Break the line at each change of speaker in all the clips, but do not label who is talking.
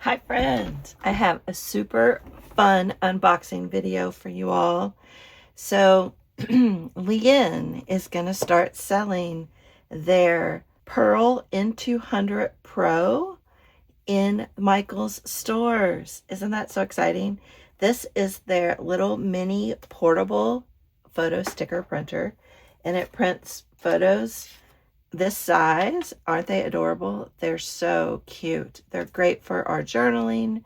Hi friends, I have a super fun unboxing video for you all. So Liene is going to start selling their Pearl N200 Pro in Michael's stores. Isn't that so exciting? This is their little mini portable photo sticker printer, and it prints photos this size. Aren't they adorable? They're so cute. They're great for our journaling,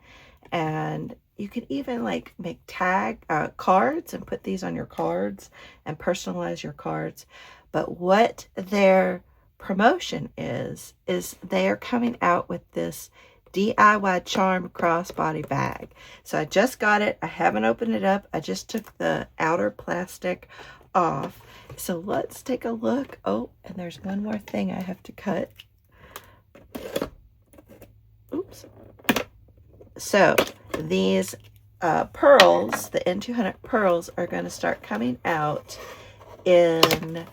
and you can even like make tag cards and put these on your cards and personalize your cards. But what their promotion is they are coming out with this DIY charm crossbody bag. So I just got it. I haven't opened it up. I just took the outer plastic off. So let's take a look. Oh, and there's one more thing I have to cut. Oops. So these pearls, the N200 pearls, are going to start coming out in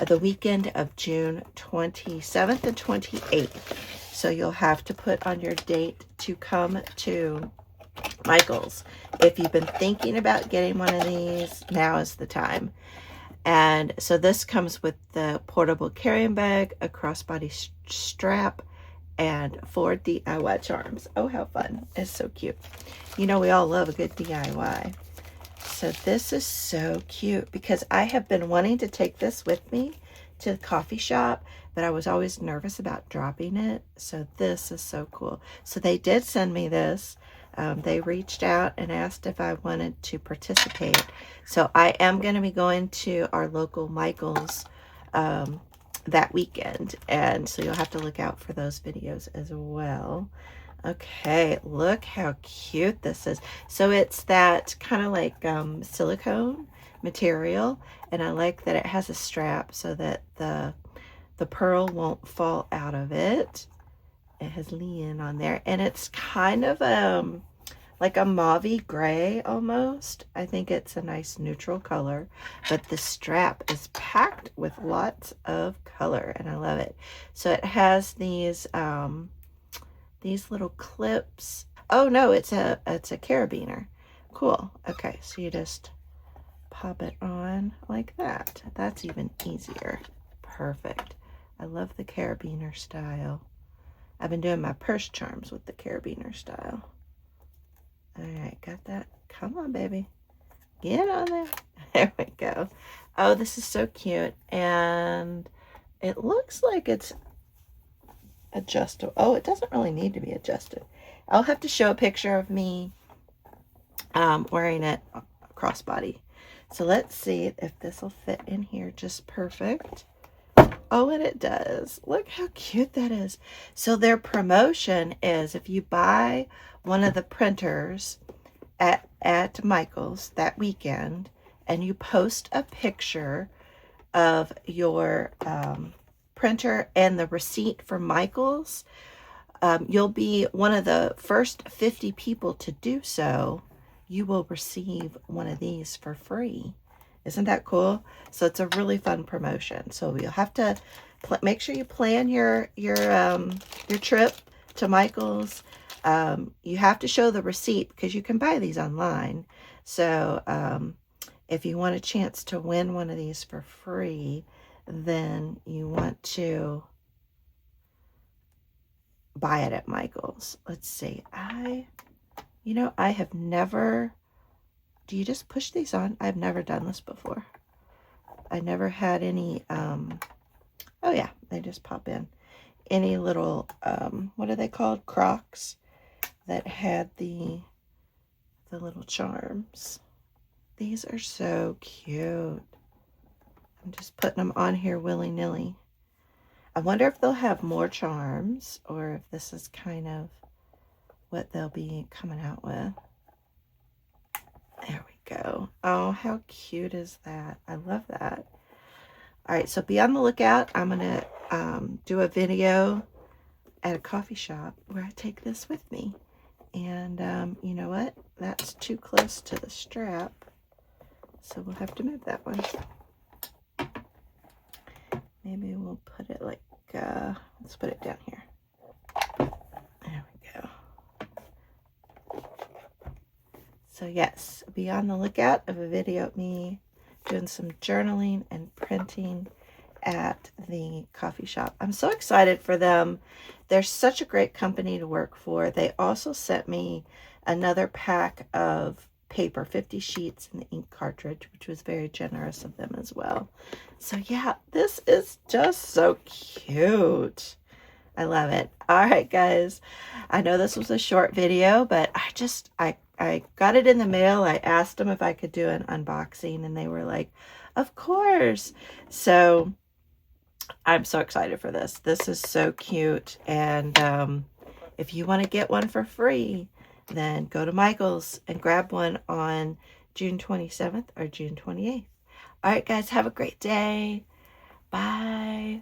the weekend of June 27th and 28th. So you'll have to put on your date to come to Michael's. If you've been thinking about getting one of these, now is the time. And so this comes with the portable carrying bag, a crossbody strap, and 4 DIY charms. Oh, how fun. It's so cute. You know, we all love a good DIY. So this is so cute because I have been wanting to take this with me to the coffee shop, but I was always nervous about dropping it. So this is so cool. So they did send me this. They reached out and asked if I wanted to participate. So I am going to be going to our local Michael's that weekend. And so you'll have to look out for those videos as well. Okay, look how cute this is. So it's that kind of like silicone material. And I like that it has a strap so that the pearl won't fall out of it. It has Liene on there, and it's kind of like a mauve gray almost. I think it's a nice neutral color, but the strap is packed with lots of color, and I love it. So it has these little clips. Oh no, it's a carabiner. Cool. Okay, so you just pop it on like that. That's even easier. Perfect. I love the carabiner style. I've been doing my purse charms with the carabiner style. All right, got that? Come on, baby. Get on there. There we go. Oh, this is so cute. And it looks like it's adjustable. Oh, it doesn't really need to be adjusted. I'll have to show a picture of me wearing it crossbody. So let's see if this will fit in here just perfect. Oh, and it does. Look how cute that is. So their promotion is if you buy one of the printers at Michael's that weekend and you post a picture of your printer and the receipt for Michael's, you'll be one of the first 50 people to do so. You will receive one of these for free. Isn't that cool? So it's a really fun promotion. So you'll have to make sure you plan your trip to Michael's. You have to show the receipt because you can buy these online. So if you want a chance to win one of these for free, then you want to buy it at Michael's. Let's see. I have never... Do you just push these on? I've never done this before. I never had any, oh yeah, they just pop in. Any little, what are they called? Crocs that had the little charms. These are so cute. I'm just putting them on here willy-nilly. I wonder if they'll have more charms or if this is kind of what they'll be coming out with. There we go. Oh, how cute is that? I love that. All right, so be on the lookout. I'm going to do a video at a coffee shop where I take this with me. And you know what? That's too close to the strap, so we'll have to move that one. Maybe we'll put it like, let's put it down here. There we go. So yes, be on the lookout of a video of me doing some journaling and printing at the coffee shop. I'm so excited for them. They're such a great company to work for. They also sent me another pack of paper, 50 sheets in the ink cartridge, which was very generous of them as well. So yeah, this is just so cute. I love it. All right, guys. I know this was a short video, but I got it in the mail. I asked them if I could do an unboxing, and they were like, of course. So I'm so excited for this. This is so cute. And if you want to get one for free, then go to Michael's and grab one on June 27th or June 28th. All right, guys, have a great day. Bye.